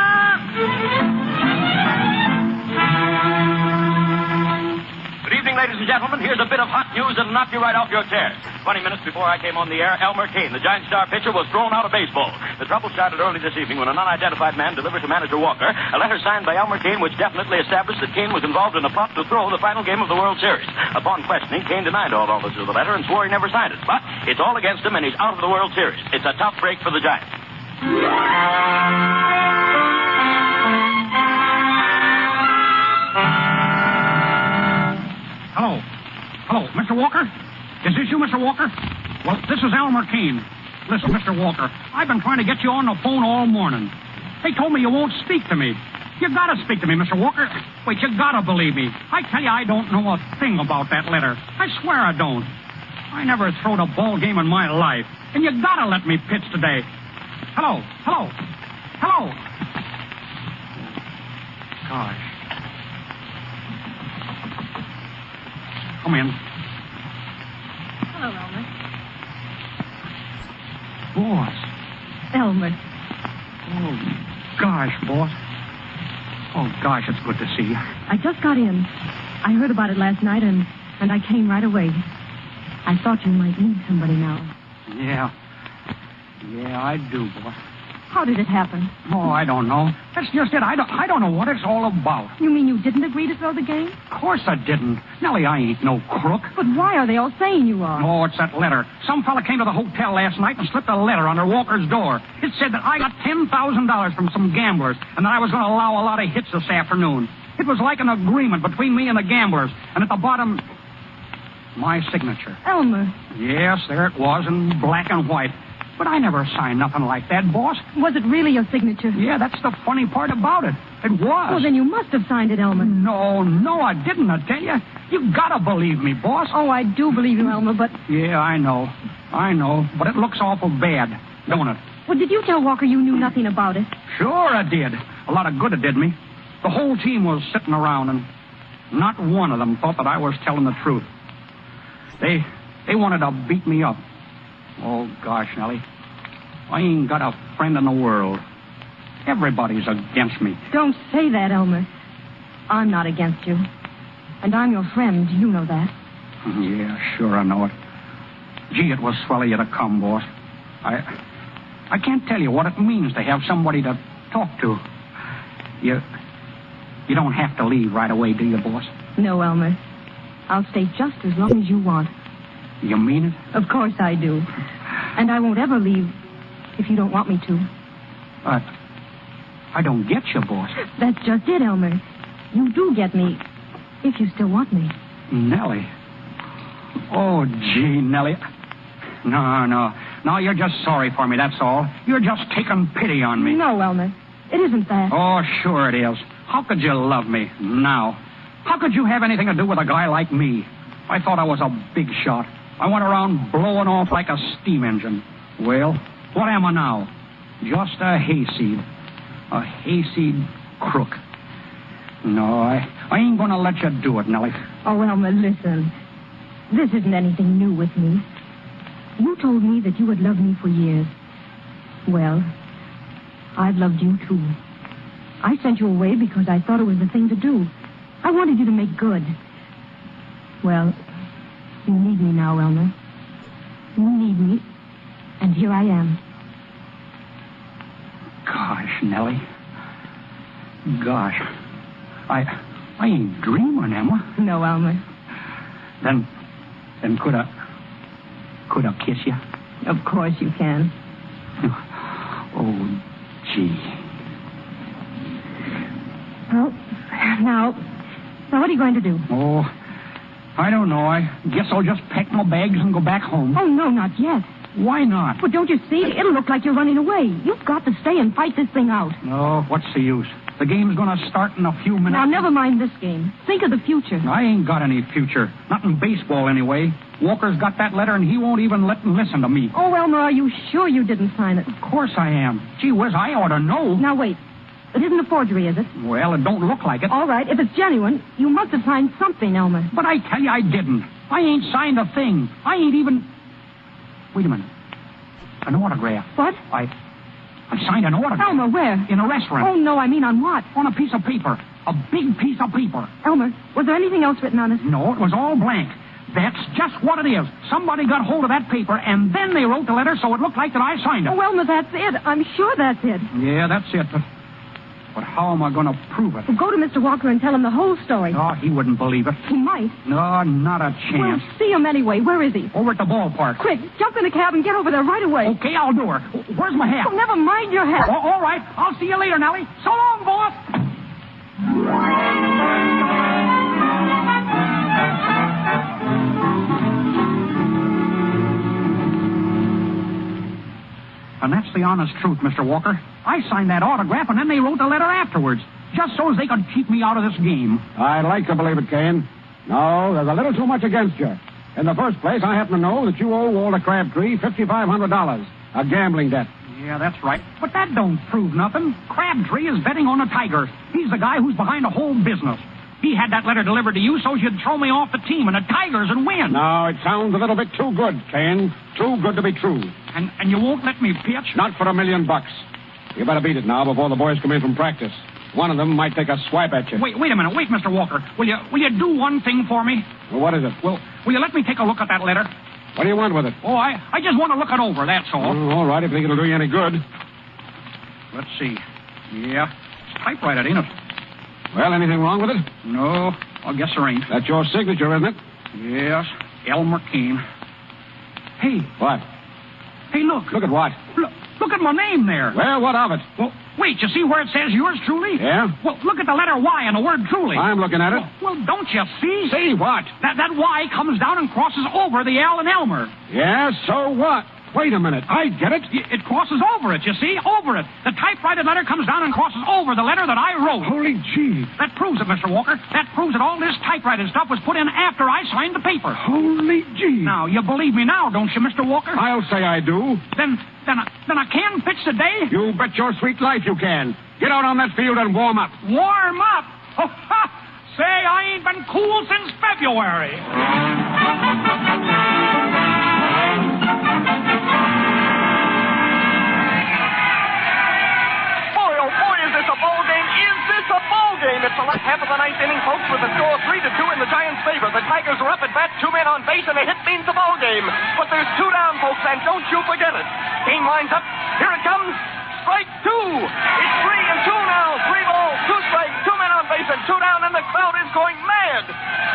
Good evening, ladies and gentlemen. Here's a bit of hot news that'll knock you right off your chair. 20 minutes before I came on the air, Elmer Kane, the Giant star pitcher, was thrown out of baseball. The trouble started early this evening when an unidentified man delivered to manager Walker a letter signed by Elmer Kane which definitely established that Kane was involved in a plot to throw the final game of the World Series. Upon questioning, Kane denied all knowledge of the letter and swore he never signed it. But it's all against him and he's out of the World Series. It's a tough break for the Giants. Hello, Mr. Walker? Is this you, Mr. Walker? Well, this is Elmer Kane. Listen, Mr. Walker, I've been trying to get you on the phone all morning. They told me you won't speak to me. You gotta speak to me, Mr. Walker. Wait, you gotta believe me. I tell you, I don't know a thing about that letter. I swear I don't. I never throwed a ball game in my life. And you gotta let me pitch today. Hello. Gosh. Come in. Hello, Elmer. Boss. Elmer. Oh, gosh, boss. Oh, gosh, it's good to see you. I just got in. I heard about it last night, and I came right away. I thought you might need somebody now. Yeah, I do, boss. How did it happen? Oh, I don't know. That's just it. I don't know what it's all about. You mean you didn't agree to throw the game? Of course I didn't. Nellie, I ain't no crook. But why are they all saying you are? Oh, it's that letter. Some fella came to the hotel last night and slipped a letter under Walker's door. It said that I got $10,000 from some gamblers and that I was going to allow a lot of hits this afternoon. It was like an agreement between me and the gamblers. And at the bottom, my signature. Elmer. Yes, there it was in black and white. But I never signed nothing like that, boss. Was it really your signature? Yeah, that's the funny part about it. It was. Well, then you must have signed it, Elmer. No, I didn't, I tell you. You gotta believe me, boss. Oh, I do believe you, Elmer, but... Yeah, I know. But it looks awful bad, don't it? Well, did you tell Walker you knew nothing about it? Sure I did. A lot of good it did me. The whole team was sitting around, and not one of them thought that I was telling the truth. They wanted to beat me up. Oh, gosh, Nellie. I ain't got a friend in the world. Everybody's against me. Don't say that, Elmer. I'm not against you. And I'm your friend. You know that. Yeah, sure, I know it. Gee, it was swell of you to come, boss. I can't tell you what it means to have somebody to talk to. You don't have to leave right away, do you, boss? No, Elmer. I'll stay just as long as you want. You mean it? Of course I do. And I won't ever leave if you don't want me to. I don't get you, boss. That's just it, Elmer. You do get me, if you still want me. Nellie. Oh, gee, Nellie. No, you're just sorry for me, that's all. You're just taking pity on me. No, Elmer. It isn't that. Oh, sure it is. How could you love me now? How could you have anything to do with a guy like me? I thought I was a big shot. I went around blowing off like a steam engine. Well, what am I now? Just a hayseed. A hayseed crook. No, I ain't gonna let you do it, Nellie. Oh, Elmer, listen. This isn't anything new with me. You told me that you would love me for years. Well, I've loved you, too. I sent you away because I thought it was the thing to do. I wanted you to make good. Well, you need me now, Elmer. You need me, and here I am. Gosh, Nellie. Gosh. I ain't dreaming, am I? No, Elmer. Then could I kiss you? Of course you can. Oh, gee. Well, now, what are you going to do? Oh, I don't know. I guess I'll just pack my bags and go back home. Oh, no, not yet. Why not? Well, don't you see? It'll look like you're running away. You've got to stay and fight this thing out. No, what's the use? The game's going to start in a few minutes. Now, never mind this game. Think of the future. I ain't got any future. Not in baseball, anyway. Walker's got that letter, and he won't even listen to me. Oh, Elmer, are you sure you didn't sign it? Of course I am. Gee whiz, I ought to know. Now, wait. It isn't a forgery, is it? Well, it don't look like it. All right. If it's genuine, you must have signed something, Elmer. But I tell you, I didn't. I ain't signed a thing. I ain't even... Wait a minute. An autograph. What? I signed an autograph. Elmer, where? In a restaurant. Oh, no, I mean on what? On a piece of paper. A big piece of paper. Elmer, was there anything else written on it? No, it was all blank. That's just what it is. Somebody got hold of that paper, and then they wrote the letter so it looked like that I signed it. Oh, Elmer, that's it. I'm sure that's it. Yeah, that's it. But how am I going to prove it? Well, go to Mr. Walker and tell him the whole story. Oh, he wouldn't believe it. He might. No, not a Well, chance. see him anyway. Where is he? Over at the ballpark. Quick, jump in the cab and get over there right away. Okay, I'll do her. Where's my hat? Oh, never mind your hat. Oh, all right. I'll see you later, Nellie. So long, boss. And that's the honest truth, Mr. Walker. I signed that autograph, and then they wrote the letter afterwards, just so as they could keep me out of this game. I'd like to believe it, Kane. No, there's a little too much against you. In the first place, I happen to know that you owe Walter Crabtree $5,500, a gambling debt. Yeah, that's right. But that don't prove nothing. Crabtree is betting on the Tigers. He's the guy who's behind the whole business. He had that letter delivered to you so you'd throw me off the team and the Tigers and win. No, it sounds a little bit too good, Kane. Too good to be true. And you won't let me pitch? Not for $1 million. You better beat it now before the boys come in from practice. One of them might take a swipe at you. Wait a minute. Wait, Mr. Walker. Will you do one thing for me? Well, what is it? Will you let me take a look at that letter? What do you want with it? Oh, I just want to look it over, that's all. Oh, all right, if you think it'll do you any good. Let's see. Yeah, it's typewriter, ain't it? Well, anything wrong with it? No, I guess there ain't. That's your signature, isn't it? Yes, Elmer Kane. Hey. What? Hey, look. Look at what? Look at my name there. Well, what of it? Well, wait, you see where it says yours truly? Yeah? Well, look at the letter Y and the word truly. I'm looking at it. Well, don't you see? See what? That Y comes down and crosses over the L in Elmer. Yeah, so what? Wait a minute. I get it. It crosses over it, you see? Over it. The typewritten letter comes down and crosses over the letter that I wrote. Holy gee. That proves it, Mr. Walker. That proves that all this typewritten stuff was put in after I signed the paper. Holy gee. Now, you believe me now, don't you, Mr. Walker? I'll say I do. Then I can pitch today? You bet your sweet life you can. Get out on that field and warm up. Warm up? Oh, ha! Say, I ain't been cool since February. It's the last half of the ninth inning, folks, with the score 3-2 in the Giants' favor. The Tigers are up at bat, 2 men on base, and a hit means the ball game. But there's 2 down, folks, and don't you forget it. Game lines up. Here it comes. Strike 2. It's 3-2 now. 3 balls, 2 strikes, 2 men on base, and 2 down, and the crowd is going mad.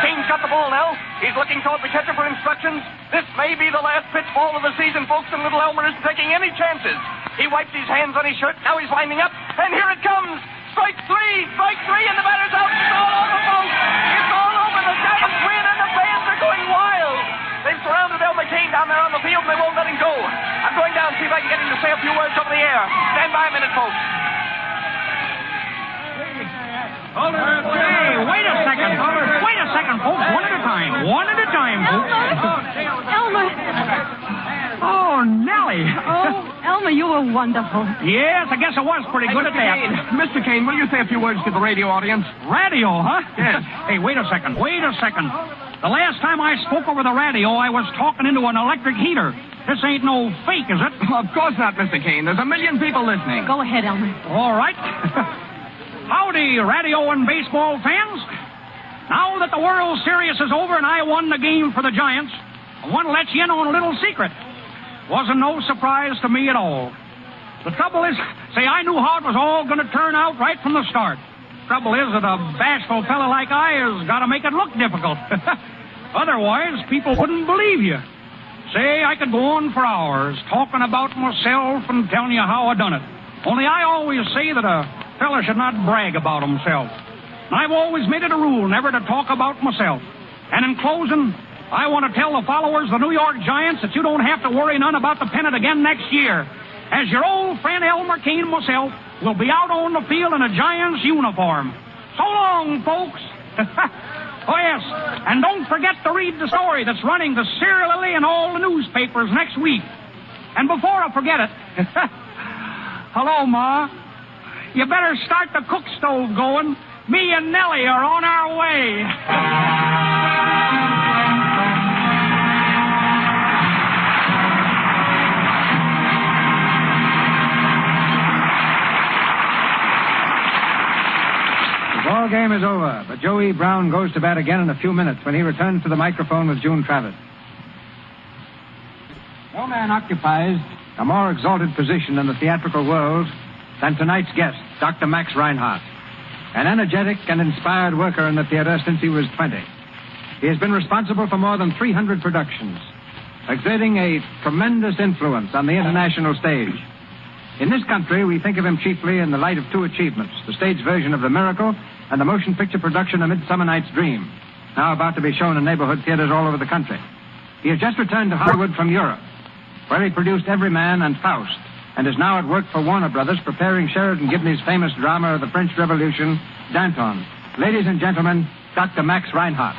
Kane's got the ball now. He's looking toward the catcher for instructions. This may be the last pitch ball of the season, folks, and little Elmer isn't taking any chances. He wipes his hands on his shirt. Now he's winding up, and here it comes. Strike 3, and the batter's out. It's all over, folks. It's all over. The Giants win, and the fans are going wild. They've surrounded Elmer Kane down there on the field, and they won't let him go. I'm going down to see if I can get him to say a few words over the air. Stand by a minute, folks. Hey, wait a second. Wait a second, folks. One at a time. One at a time, folks. Elmer. Oh, Nellie. Oh, Elmer, you were wonderful. Yes, I guess I was pretty good at that. Mr. Kane, will you say a few words to the radio audience? Radio, huh? Yes. Hey, wait a second. The last time I spoke over the radio, I was talking into an electric heater. This ain't no fake, is it? Of course not, Mr. Kane. There's a million people listening. Go ahead, Elmer. All right. Howdy, radio and baseball fans. Now that the World Series is over and I won the game for the Giants, I want to let you in on a little secret. Wasn't no surprise to me at all. The trouble is, I knew how it was all going to turn out right from the start. Trouble is that a bashful fella like I has got to make it look difficult. Otherwise, people wouldn't believe you. I could go on for hours talking about myself and telling you how I done it. Only I always say that a fella should not brag about himself. And I've always made it a rule never to talk about myself. And in closing, I want to tell the followers of the New York Giants that you don't have to worry none about the pennant again next year, as your old friend Elmer Kane and myself will be out on the field in a Giants uniform. So long, folks. Oh, yes, and don't forget to read the story that's running serially in all the newspapers next week. And before I forget it, hello, Ma. You better start the cook stove going. Me and Nellie are on our way. The ball game is over, but Joey Brown goes to bat again in a few minutes when he returns to the microphone with June Travis. No man occupies a more exalted position in the theatrical world than tonight's guest, Dr. Max Reinhardt, an energetic and inspired worker in the theater since he was 20. He has been responsible for more than 300 productions, exerting a tremendous influence on the international stage. In this country, we think of him chiefly in the light of 2 achievements, the stage version of The Miracle and the motion picture production of Midsummer Night's Dream, now about to be shown in neighborhood theaters all over the country. He has just returned to Hollywood from Europe, where he produced Everyman and Faust, and is now at work for Warner Brothers preparing Sheridan Gibney's famous drama of the French Revolution, Danton. Ladies and gentlemen, Dr. Max Reinhardt.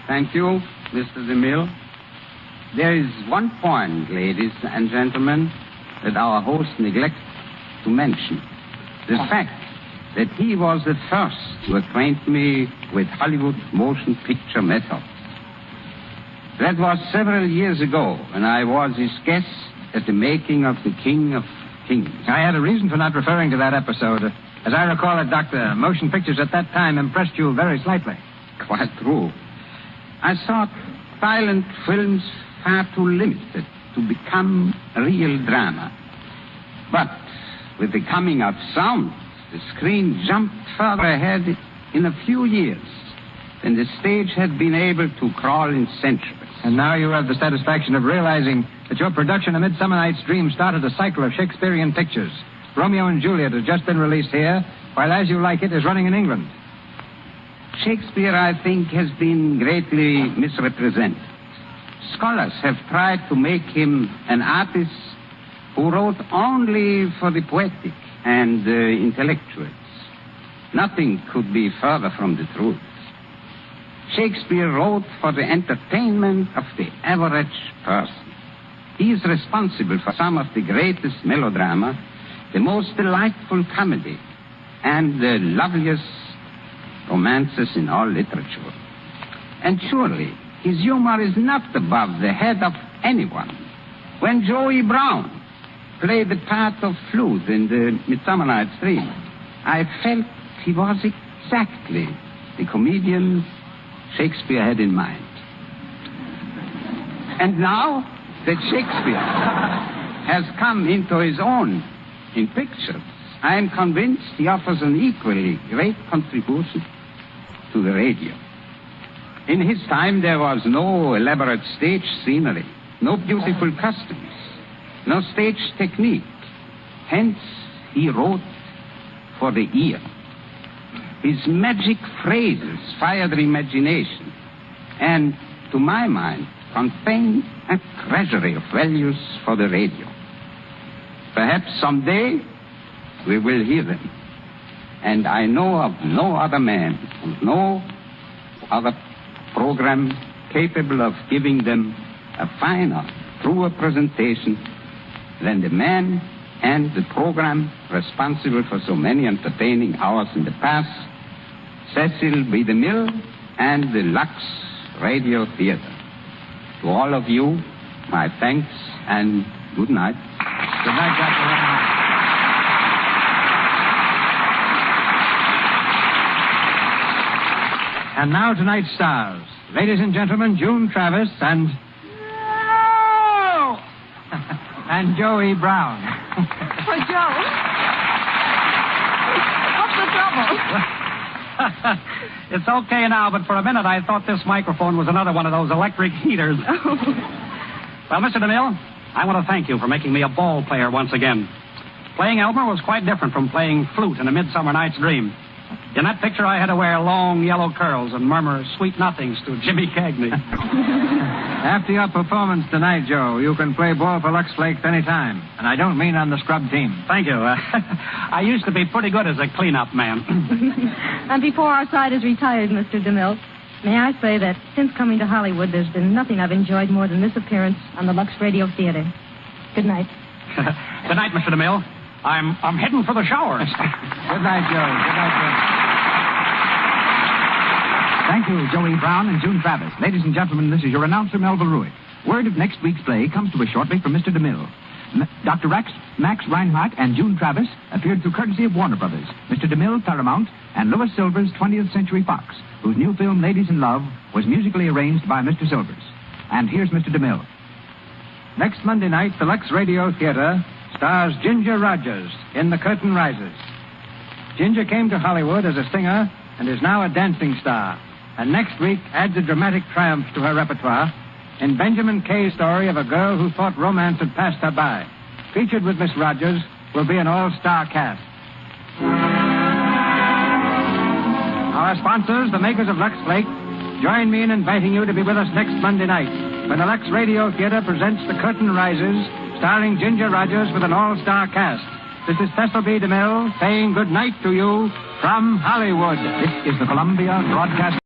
Thank you, Mr. DeMille. There is one point, ladies and gentlemen, that our host neglects to mention. The fact that he was the first to acquaint me with Hollywood's motion picture methods. That was several years ago when I was his guest at the making of The King of Kings. I had a reason for not referring to that episode. As I recall it, Doctor, motion pictures at that time impressed you very slightly. Quite true. I thought silent films far too limited to become real drama. But with the coming of sound, the screen jumped further ahead in a few years than the stage had been able to crawl in centuries. And now you have the satisfaction of realizing that your production of Midsummer Night's Dream started a cycle of Shakespearean pictures. Romeo and Juliet has just been released here, while As You Like It is running in England. Shakespeare, I think, has been greatly misrepresented. Scholars have tried to make him an artist who wrote only for the poetic and intellectuals. Nothing could be further from the truth. Shakespeare wrote for the entertainment of the average person. He is responsible for some of the greatest melodrama, the most delightful comedy, and the loveliest romances in all literature. And surely, his humor is not above the head of anyone. When Joey Brown played the part of Flute in the Midsummer Night's Dream, I felt he was exactly the comedian Shakespeare had in mind. And now that Shakespeare has come into his own in pictures, I am convinced he offers an equally great contribution to the radio. In his time, there was no elaborate stage scenery, no beautiful costumes, no stage technique. Hence, he wrote for the ear. His magic phrases fired the imagination and, to my mind, contained a treasury of values for the radio. Perhaps someday we will hear them. And I know of no other man, no other program capable of giving them a finer, truer presentation than the man and the program responsible for so many entertaining hours in the past, Cecil B. DeMille and the Lux Radio Theater. To all of you, my thanks and good night. Good night, Dr. And now tonight's stars. Ladies and gentlemen, June Travis and... No! and Joey Brown. Oh, Joe. What's the trouble? It's okay now, but for a minute I thought this microphone was another one of those electric heaters. Well, Mr. DeMille, I want to thank you for making me a ball player once again. Playing Elmer was quite different from playing Flute in A Midsummer Night's Dream. In that picture, I had to wear long yellow curls and murmur sweet nothings to Jimmy Cagney. After your performance tonight, Joe, you can play ball for Lux Flakes any time. And I don't mean on the scrub team. Thank you. I used to be pretty good as a cleanup man. And before our side is retired, Mr. DeMille, may I say that since coming to Hollywood, there's been nothing I've enjoyed more than this appearance on the Lux Radio Theater. Good night. Good night, Mr. DeMille. I'm heading for the showers. Good night, Joe. Good night, Joe. Thank you, Joey Brown and June Travis. Ladies and gentlemen, this is your announcer, Melville Ruick. Word of next week's play comes to us shortly from Mr. DeMille. Dr. Max Reinhardt and June Travis appeared through courtesy of Warner Brothers, Mr. DeMille, Paramount, and Louis Silvers' 20th Century Fox, whose new film, Ladies in Love, was musically arranged by Mr. Silvers. And here's Mr. DeMille. Next Monday night, the Lux Radio Theater stars Ginger Rogers in The Curtain Rises. Ginger came to Hollywood as a singer and is now a dancing star. And next week adds a dramatic triumph to her repertoire in Benjamin Kay's story of a girl who thought romance had passed her by. Featured with Miss Rogers will be an all-star cast. Our sponsors, the makers of Lux Flake, join me in inviting you to be with us next Monday night when the Lux Radio Theater presents The Curtain Rises, starring Ginger Rogers with an all-star cast. This is Cecil B. DeMille saying good night to you from Hollywood. This is the Columbia Broadcasting